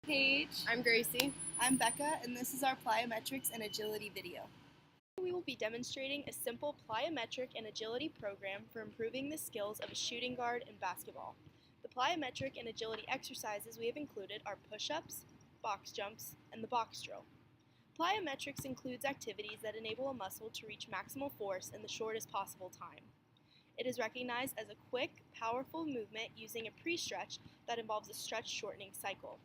Paige. I'm Gracie. I'm Becca, and this is our plyometrics and agility video. We will be demonstrating a simple plyometric and agility program for improving the skills of a shooting guard in basketball. The plyometric and agility exercises we have included are push-ups, box jumps, and the box drill. Plyometrics includes activities that enable a muscle to reach maximal force in the shortest possible time. It is recognized as a quick, powerful movement using a pre-stretch that involves a stretch-shortening cycle.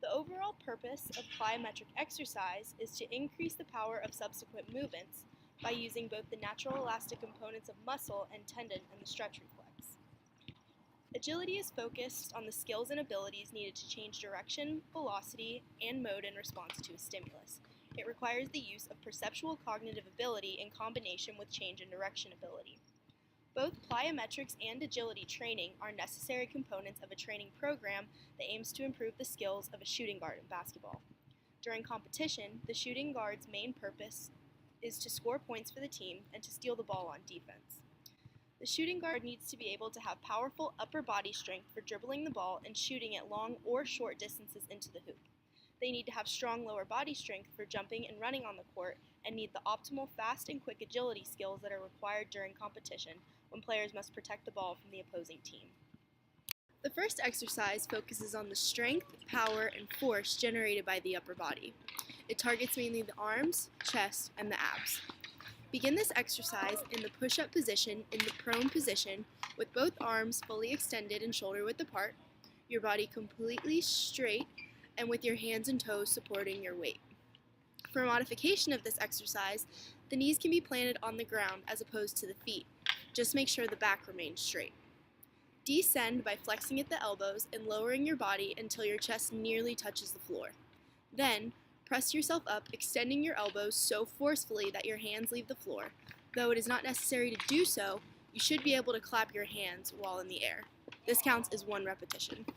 The overall purpose of plyometric exercise is to increase the power of subsequent movements by using both the natural elastic components of muscle and tendon and the stretch reflex. Agility is focused on the skills and abilities needed to change direction, velocity, and mode in response to a stimulus. It requires the use of perceptual cognitive ability in combination with change in direction ability. Both plyometrics and agility training are necessary components of a training program that aims to improve the skills of a shooting guard in basketball. During competition, the shooting guard's main purpose is to score points for the team and to steal the ball on defense. The shooting guard needs to be able to have powerful upper body strength for dribbling the ball and shooting at long or short distances into the hoop. They need to have strong lower body strength for jumping and running on the court and need the optimal fast and quick agility skills that are required during competition when players must protect the ball from the opposing team. The first exercise focuses on the strength, power, and force generated by the upper body. It targets mainly the arms, chest, and the abs. Begin this exercise in the push-up position in the prone position with both arms fully extended and shoulder-width apart, your body completely straight, and with your hands and toes supporting your weight. For a modification of this exercise, the knees can be planted on the ground as opposed to the feet. Just make sure the back remains straight. Descend by flexing at the elbows and lowering your body until your chest nearly touches the floor. Then, press yourself up, extending your elbows so forcefully that your hands leave the floor. Though it is not necessary to do so, you should be able to clap your hands while in the air. This counts as 1 repetition.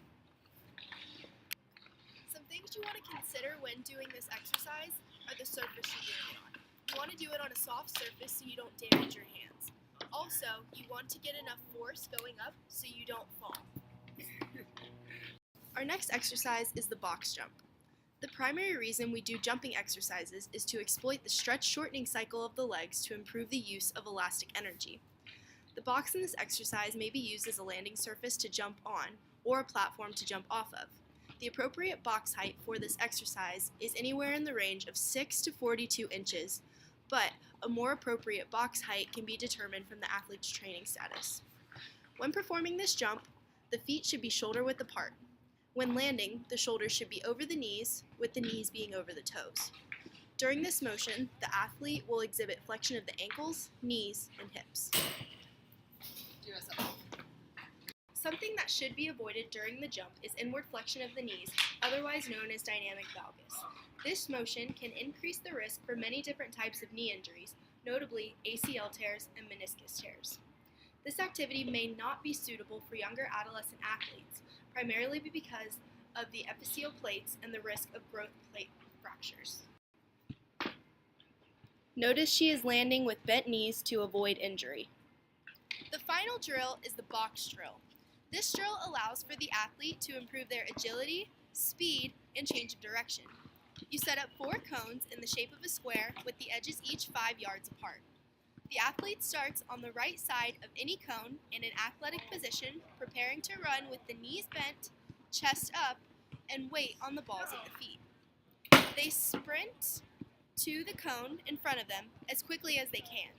Some things you want to consider when doing this exercise are the surface you're doing it on. You want to do it on a soft surface so you don't damage your hands. Also, you want to get enough force going up so you don't fall. Our next exercise is the box jump. The primary reason we do jumping exercises is to exploit the stretch-shortening cycle of the legs to improve the use of elastic energy. The box in this exercise may be used as a landing surface to jump on or a platform to jump off of. The appropriate box height for this exercise is anywhere in the range of 6 to 42 inches, but a more appropriate box height can be determined from the athlete's training status. When performing this jump, the feet should be shoulder-width apart. When landing, the shoulders should be over the knees, with the knees being over the toes. During this motion, the athlete will exhibit flexion of the ankles, knees, and hips. Something that should be avoided during the jump is inward flexion of the knees, otherwise known as dynamic valgus. This motion can increase the risk for many different types of knee injuries, notably ACL tears and meniscus tears. This activity may not be suitable for younger adolescent athletes, primarily because of the epiphyseal plates and the risk of growth plate fractures. Notice she is landing with bent knees to avoid injury. The final drill is the box drill. This drill allows for the athlete to improve their agility, speed, and change of direction. You set up 4 cones in the shape of a square with the edges each 5 yards apart. The athlete starts on the right side of any cone in an athletic position, preparing to run with the knees bent, chest up, and weight on the balls of the feet. They sprint to the cone in front of them as quickly as they can.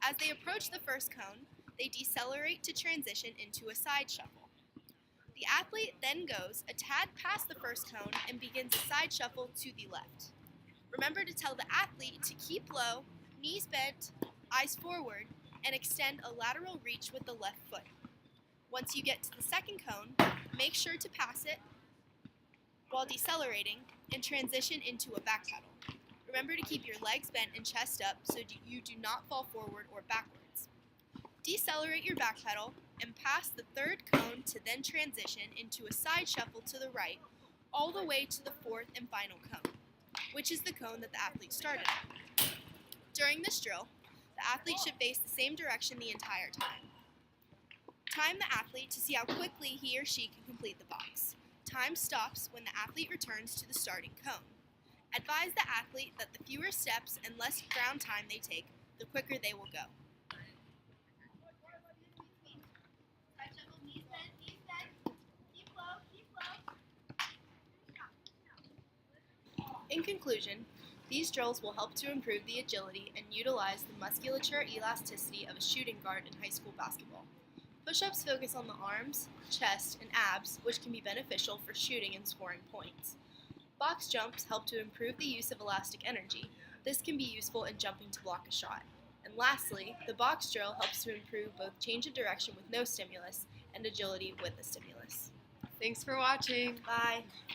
As they approach the first cone, they decelerate to transition into a side shuffle. The athlete then goes a tad past the first cone and begins a side shuffle to the left. Remember to tell the athlete to keep low, knees bent, eyes forward, and extend a lateral reach with the left foot. Once you get to the second cone, make sure to pass it while decelerating and transition into a back pedal. Remember to keep your legs bent and chest up so you do not fall forward or backwards. Decelerate your back pedal and pass the third cone to then transition into a side shuffle to the right all the way to the fourth and final cone, which is the cone that the athlete started at. During this drill, the athlete should face the same direction the entire time. Time the athlete to see how quickly he or she can complete the box. time stops when the athlete returns to the starting cone. Advise the athlete that the fewer steps and less ground time they take, the quicker they will go. In conclusion, these drills will help to improve the agility and utilize the musculature elasticity of a shooting guard in high school basketball. Push-ups focus on the arms, chest, and abs, which can be beneficial for shooting and scoring points. Box jumps help to improve the use of elastic energy. This can be useful in jumping to block a shot. And lastly, the box drill helps to improve both change of direction with no stimulus and agility with a stimulus. Thanks for watching. Bye.